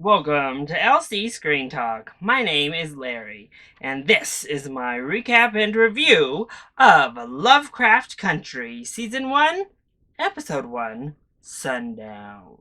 Welcome to LC Screen Talk. My name is Larry, and this is my recap and review of Lovecraft Country, Season 1, Episode 1, Sundown.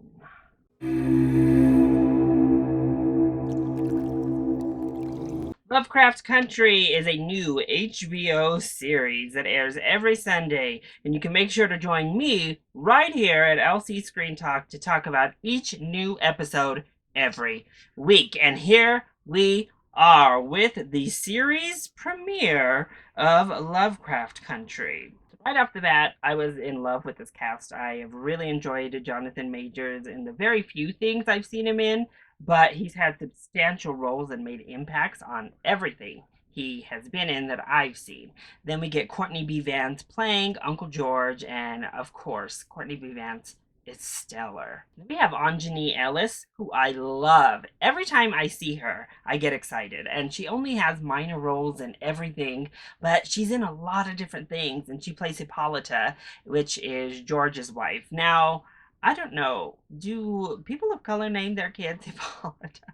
Lovecraft Country is a new HBO series that airs every Sunday, and you can make sure to join me right here at LC Screen Talk to talk about each new episode every week. And here we are with the series premiere of Lovecraft Country. Right off the bat, I was in love with this cast. I have really enjoyed Jonathan Majors in the very few things I've seen him in, but he's had substantial roles and made impacts on everything he has been in that I've seen. Then we get Courtney B. Vance playing Uncle George, and of course, Courtney B. Vance is stellar. Then we have Anjani Ellis, who I love. Every time I see her, I get excited, and she only has minor roles in everything, but she's in a lot of different things, and she plays Hippolyta, which is George's wife. Now, I don't know. Do people of color name their kids Hippolyta?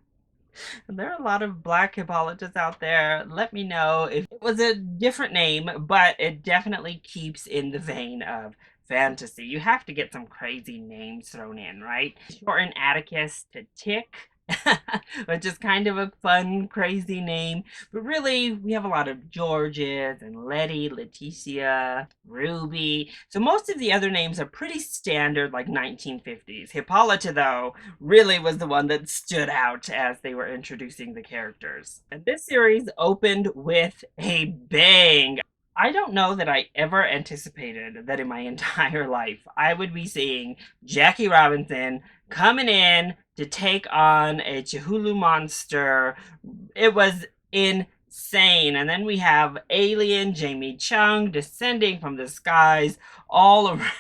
There are a lot of black Hippolytas out there. Let me know if it was a different name, but it definitely keeps in the vein of fantasy. You have to get some crazy names thrown in, right? Shorten Atticus to Tick, which is kind of a fun, crazy name. But really, we have a lot of Georges and Letty, Leticia, Ruby. So most of the other names are pretty standard, like 1950s. Hippolyta, though, really was the one that stood out as they were introducing the characters. And this series opened with a bang. I don't know that I ever anticipated that in my entire life I would be seeing Jackie Robinson coming in to take on a Chihulu monster. It was insane. And then we have alien Jamie Chung descending from the skies all around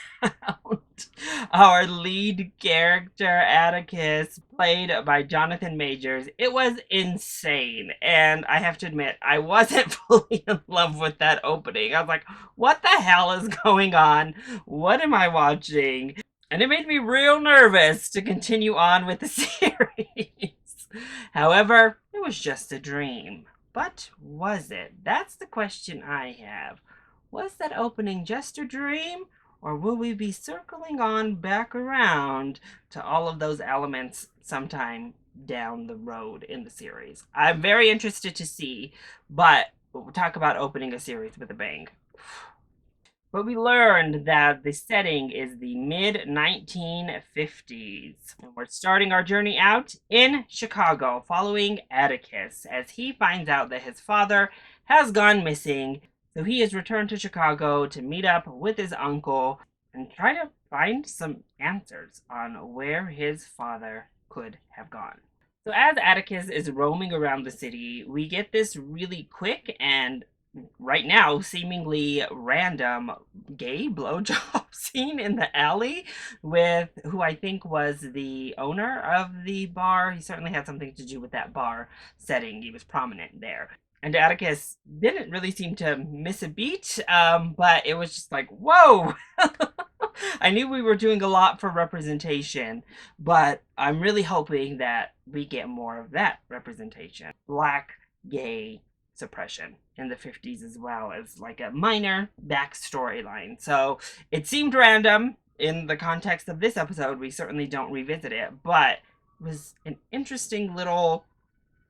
our lead character, Atticus, played by Jonathan Majors. It was insane. And I have to admit, I wasn't fully in love with that opening. I was like, what the hell is going on? What am I watching? And it made me real nervous to continue on with the series. However, it was just a dream. But was it? That's the question I have. Was that opening just a dream? Or will we be circling on back around to all of those elements sometime down the road in the series? I'm very interested to see, but we'll talk about opening a series with a bang. But we learned that the setting is the mid 1950s. And we're starting our journey out in Chicago following Atticus as he finds out that his father has gone missing. So he has returned to Chicago to meet up with his uncle and try to find some answers on where his father could have gone. So as Atticus is roaming around the city, we get this really quick and right now seemingly random gay blowjob scene in the alley with who I think was the owner of the bar. He certainly had something to do with that bar setting. He was prominent there. And Atticus didn't really seem to miss a beat, but it was just like, whoa! I knew we were doing a lot for representation, but I'm really hoping that we get more of that representation. Black, gay, suppression in the 50s as well as like a minor backstory line. So it seemed random in the context of this episode. We certainly don't revisit it, but it was an interesting little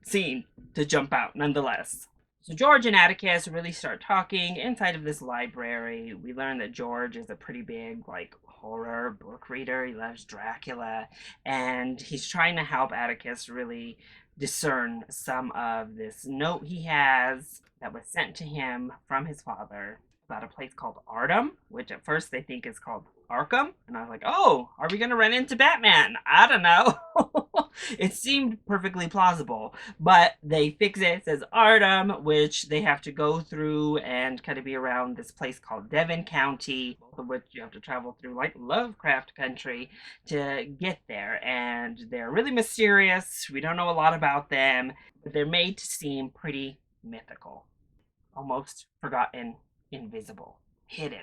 scene to jump out nonetheless. So George and Atticus really start talking inside of this library. We learn that George is a pretty big like horror book reader. He loves Dracula, and he's trying to help Atticus really discern some of this note he has that was sent to him from his father about a place called Arkham, which at first they think is called Arkham. And I was like, oh, are we going to run into Batman? I don't know. It seemed perfectly plausible, but they fix it. It says Arkham, which they have to go through and kind of be around this place called Devon County, both of which you have to travel through like Lovecraft Country to get there. And they're really mysterious. We don't know a lot about them, but they're made to seem pretty mythical, almost forgotten, invisible, hidden.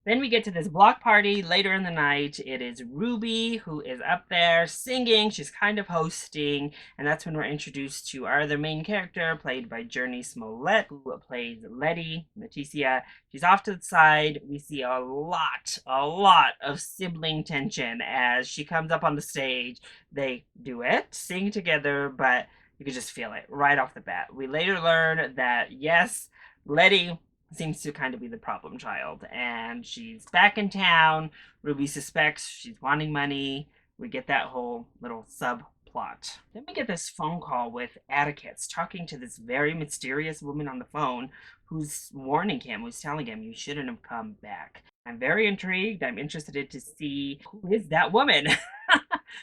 Then we get to this block party later in the night. It is Ruby who is up there singing. She's kind of hosting, and that's when we're introduced to our other main character, played by Journey Smollett, who plays Letty, Leticia. She's off to the side. We see a lot of sibling tension as she comes up on the stage. They duet, sing together, but you can just feel it right off the bat. We later learn that, yes, Letty seems to kind of be the problem child, and she's back in town. Ruby suspects she's wanting money. We get that whole little subplot. Then we get this phone call with Atticus talking to this very mysterious woman on the phone who's warning him, who's telling him you shouldn't have come back. I'm very intrigued. I'm interested to see who is that woman.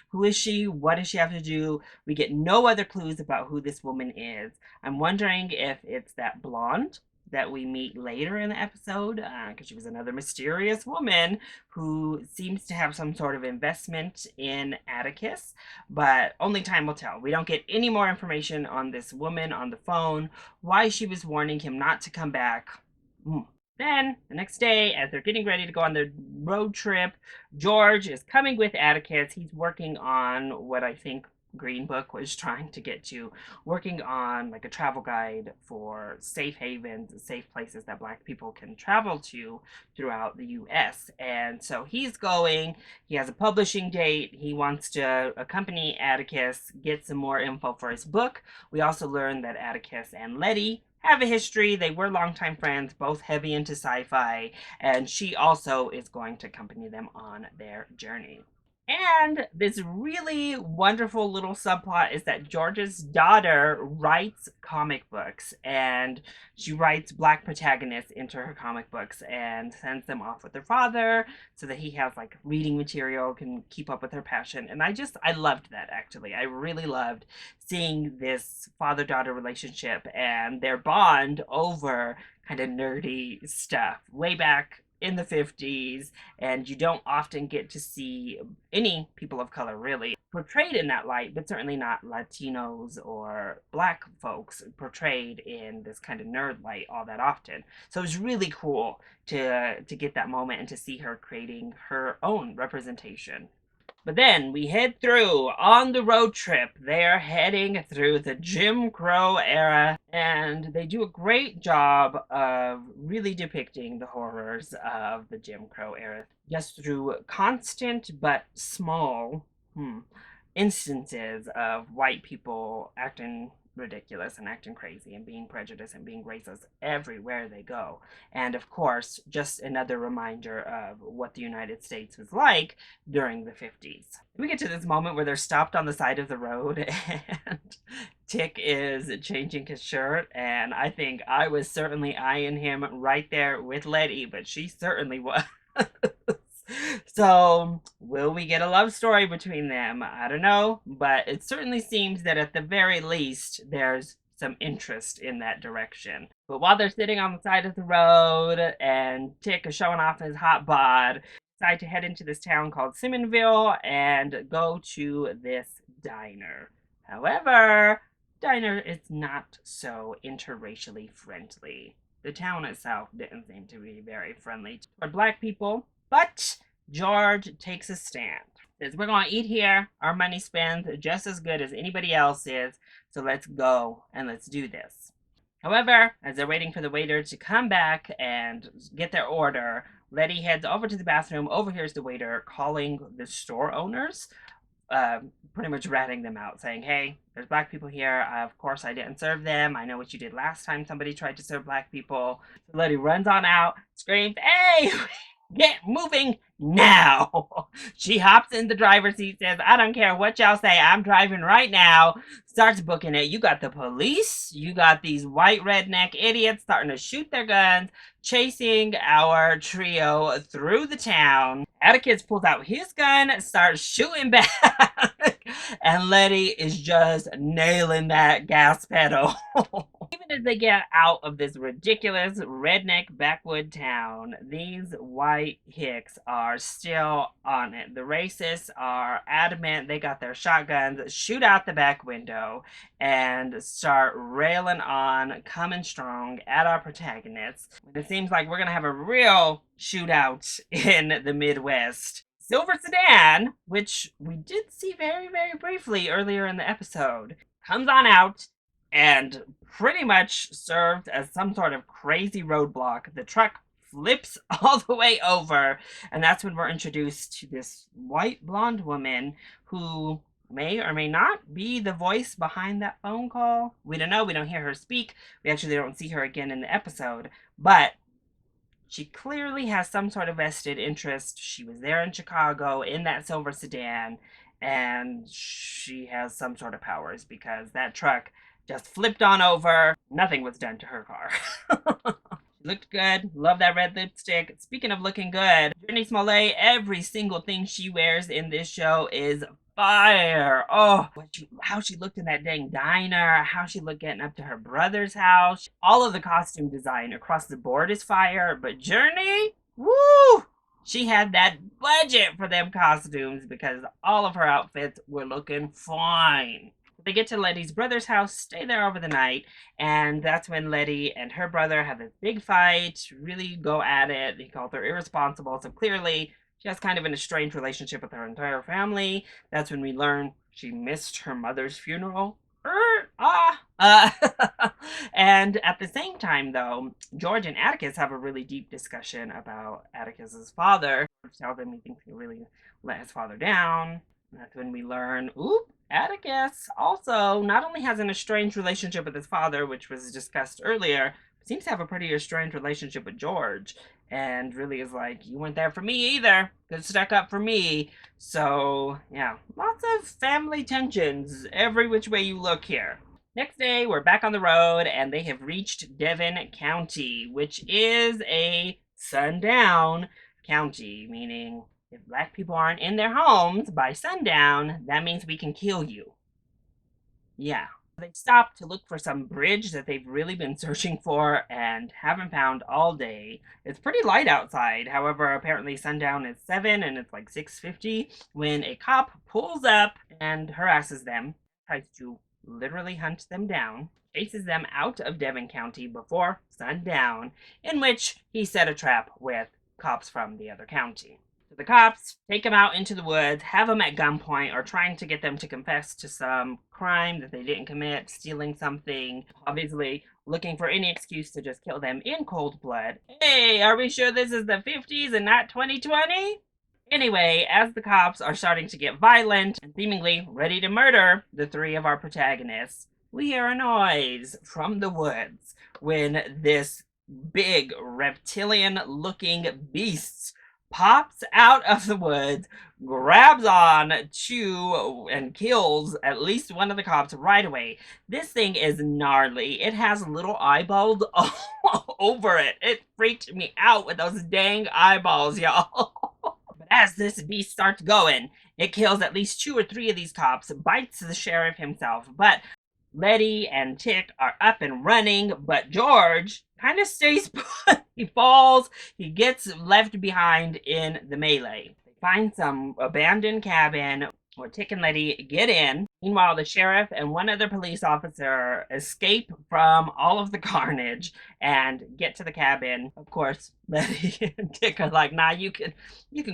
Who is she? What does she have to do? We get no other clues about who this woman is. I'm wondering if it's that blonde that we meet later in the episode, because she was another mysterious woman who seems to have some sort of investment in Atticus, but only time will tell. We don't get any more information on this woman on the phone, why she was warning him not to come back. Then, the next day, as they're getting ready to go on their road trip, George is coming with Atticus. He's working on what I think Green Book was trying to get to, working on like a travel guide for safe havens, safe places that Black people can travel to throughout the US. And so he's going, he has a publishing date, he wants to accompany Atticus, get some more info for his book. We also learn that Atticus and Letty have a history. They were longtime friends, both heavy into sci-fi, and she also is going to accompany them on their journey. And this really wonderful little subplot is that George's daughter writes comic books, and she writes Black protagonists into her comic books and sends them off with her father so that he has like reading material, can keep up with her passion. And I loved that actually. I really loved seeing this father-daughter relationship and their bond over kind of nerdy stuff way back in the 50s, and you don't often get to see any people of color really portrayed in that light, but certainly not Latinos or Black folks portrayed in this kind of nerd light all that often. So it was really cool to get that moment and to see her creating her own representation. But then we head through on the road trip. They're heading through the Jim Crow era, and they do a great job of really depicting the horrors of the Jim Crow era just through constant but small instances of white people acting ridiculous and acting crazy and being prejudiced and being racist everywhere they go. And of course, just another reminder of what the United States was like during the 50s. We get to this moment where they're stopped on the side of the road and Tick is changing his shirt, and I think I was certainly eyeing him right there with Letty, but she certainly was. So, will we get a love story between them? I don't know, but it certainly seems that at the very least, there's some interest in that direction. But while they're sitting on the side of the road and Tick is showing off his hot bod, decide to head into this town called Simonville and go to this diner. However, diner is not so interracially friendly. The town itself didn't seem to be very friendly toward Black people. But George takes a stand. Says, we're going to eat here. Our money spent just as good as anybody else's. So let's go and let's do this. However, as they're waiting for the waiter to come back and get their order, Letty heads over to the bathroom, overhears the waiter calling the store owners, pretty much ratting them out, saying, hey, there's Black people here. Of course, I didn't serve them. I know what you did last time somebody tried to serve Black people. So Letty runs on out, screams, hey! Get moving now. She hops in the driver's seat, says, I don't care what y'all say, I'm driving right now. Starts booking it. You got the police, you got these white redneck idiots starting to shoot their guns, chasing our trio through the town. Atticus pulls out his gun, starts shooting back, and Letty is just nailing that gas pedal. Even as they get out of this ridiculous redneck backwood town, these white hicks are still on it. The racists are adamant. They got their shotguns, shoot out the back window, and start railing on, coming strong at our protagonists. And it seems like we're going to have a real shootout in the Midwest. Silver Sedan, which we did see very, very briefly earlier in the episode, comes on out and pretty much served as some sort of crazy roadblock. The truck flips all the way over, and that's when we're introduced to this white blonde woman who may or may not be the voice behind that phone call. We don't know. We don't hear her speak. We actually don't see her again in the episode, but she clearly has some sort of vested interest. She was there in Chicago in that silver sedan, and she has some sort of powers because that truck just flipped on over. Nothing was done to her car. She looked good. Love that red lipstick. Speaking of looking good, Jenny Smollett, every single thing she wears in this show is fire. Oh, how she looked in that dang diner, how she looked getting up to her brother's house. All of the costume design across the board is fire, but Journey, woo! She had that budget for them costumes because all of her outfits were looking fine. They get to Letty's brother's house, stay there over the night, and that's when Letty and her brother have this big fight, really go at it. He called her irresponsible, so clearly she has kind of an estranged relationship with her entire family. That's when we learn she missed her mother's funeral. And at the same time, though, George and Atticus have a really deep discussion about Atticus's father. George tells him he thinks he really let his father down. That's when we learn, Atticus also not only has an estranged relationship with his father, which was discussed earlier, but seems to have a pretty estranged relationship with George. And really is like, you weren't there for me either. Good stuck up for me. So, yeah, lots of family tensions every which way you look here. Next day, we're back on the road, and they have reached Devon County, which is a sundown county, meaning if black people aren't in their homes by sundown, that means we can kill you. Yeah. They stop to look for some bridge that they've really been searching for and haven't found all day. It's pretty light outside. However, apparently sundown is 7 and it's like 6:50 when a cop pulls up and harasses them, tries to literally hunt them down, chases them out of Devon County before sundown, in which he set a trap with cops from the other county. So the cops take them out into the woods, have them at gunpoint, or trying to get them to confess to some crime that they didn't commit, stealing something, obviously looking for any excuse to just kill them in cold blood. Hey, are we sure this is the 50s and not 2020? Anyway, as the cops are starting to get violent and seemingly ready to murder the 3 of our protagonists, we hear a noise from the woods when this big reptilian-looking beast pops out of the woods, grabs on to and kills at least one of the cops right away. This thing is gnarly. It has little eyeballs all over it. It freaked me out with those dang eyeballs, y'all. But as this beast starts going, it kills at least 2 or 3 of these cops, bites the sheriff himself, but Letty and Tick are up and running, but George kind of stays put. He falls, he gets left behind in the melee. They find some abandoned cabin where Tick and Letty get in. Meanwhile, the sheriff and one other police officer escape from all of the carnage and get to the cabin. Of course, Letty and Tick are like, nah, you can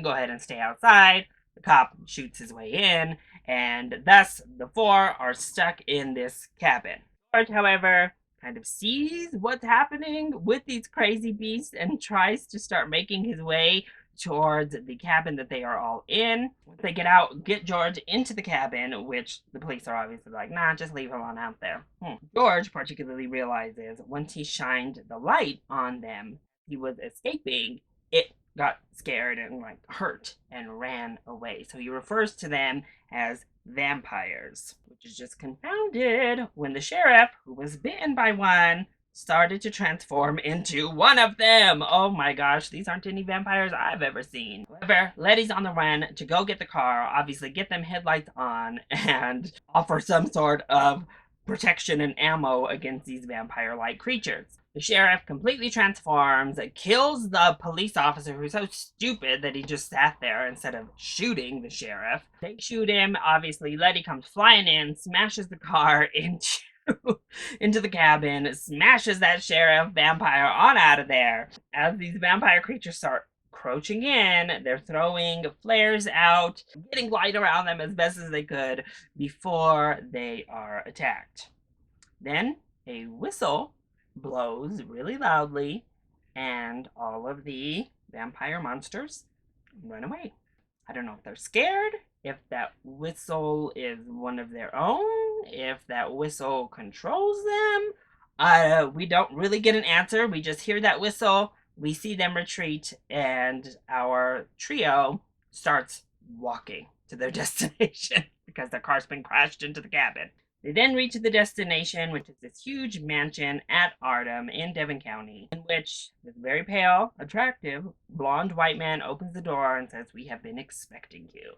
go ahead and stay outside. The cop shoots his way in, and thus the 4 are stuck in this cabin. George, however, kind of sees what's happening with these crazy beasts and tries to start making his way towards the cabin that they are all in. Once they get out, get George into the cabin, which the police are obviously like, nah, just leave him on out there. George particularly realizes once he shined the light on them, he was escaping, it got scared and like hurt and ran away. So he refers to them as vampires, which is just confounded when the sheriff, who was bitten by one, started to transform into one of them. Oh my gosh, these aren't any vampires I've ever seen. However, Letty's on the run to go get the car, obviously get them headlights on, and offer some sort of protection and ammo against these vampire-like creatures. The sheriff completely transforms, kills the police officer who's so stupid that he just sat there instead of shooting the sheriff. They shoot him. Obviously, Letty comes flying in, smashes the car into the cabin, smashes that sheriff vampire on out of there. As these vampire creatures start crouching in, they're throwing flares out, getting light around them as best as they could before they are attacked. Then a whistle blows really loudly, and all of the vampire monsters run away. I don't know if they're scared, if that whistle is one of their own, if that whistle controls them. We don't really get an answer. We just hear that whistle, we see them retreat, and our trio starts walking to their destination because their car's been crashed into the cabin. They then reach the destination, which is this huge mansion at Ardham in Devon County, in which this very pale, attractive, blonde white man opens the door and says, "We have been expecting you."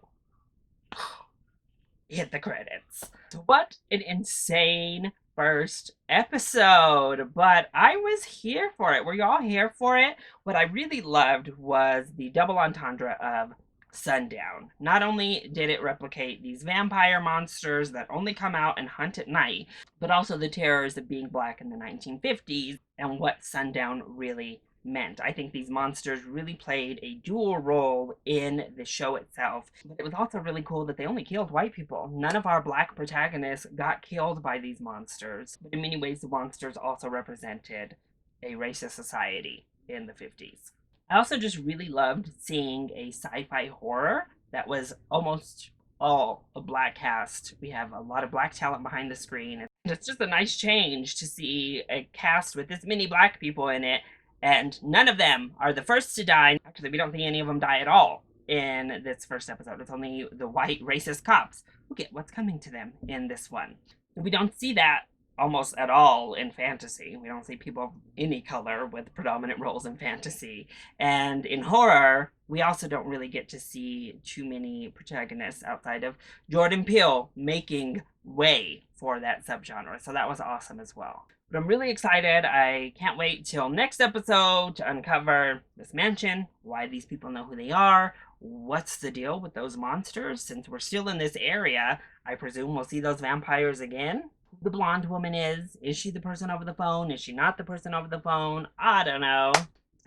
Hit the credits. So what an insane first episode, but I was here for it. Were y'all here for it? What I really loved was the double entendre of Sundown. Not only did it replicate these vampire monsters that only come out and hunt at night, but also the terrors of being black in the 1950s and what sundown really meant. I think these monsters really played a dual role in the show itself. But it was also really cool that they only killed white people. None of our black protagonists got killed by these monsters. But in many ways, the monsters also represented a racist society in the 50s. I also just really loved seeing a sci-fi horror that was almost all a black cast. We have a lot of black talent behind the screen. And it's just a nice change to see a cast with this many black people in it, and none of them are the first to die. Actually, we don't see any of them die at all in this first episode. It's only the white racist cops who get what's coming to them in this one. We don't see that almost at all in fantasy. We don't see people of any color with predominant roles in fantasy. And in horror, we also don't really get to see too many protagonists outside of Jordan Peele making way for that subgenre. So that was awesome as well. But I'm really excited. I can't wait till next episode to uncover this mansion, why these people know who they are, what's the deal with those monsters. Since we're still in this area, I presume we'll see those vampires again. The blonde woman is she the person over the phone? Is she not the person over the phone? I don't know.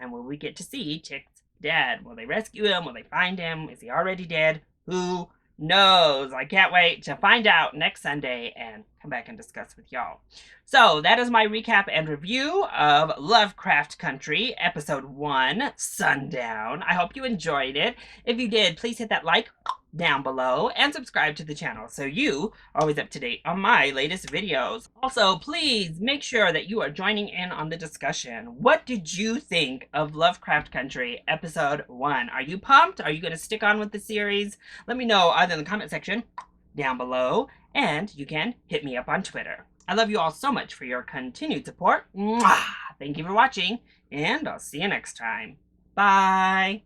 And will we get to see Chick's dad? Will they rescue him? Will they find him? Is he already dead? Who knows? I can't wait to find out next Sunday and come back and discuss with y'all. So that is my recap and review of Lovecraft Country, Episode 1, Sundown. I hope you enjoyed it. If you did, please hit that like down below and subscribe to the channel so you are always up to date on my latest videos. Also, please make sure that you are joining in on the discussion. What did you think of Lovecraft Country Episode 1? Are you pumped? Are you going to stick on with the series? Let me know either in the comment section down below, and you can hit me up on Twitter. I love you all so much for your continued support. Mwah! Thank you for watching, and I'll see you next time. Bye!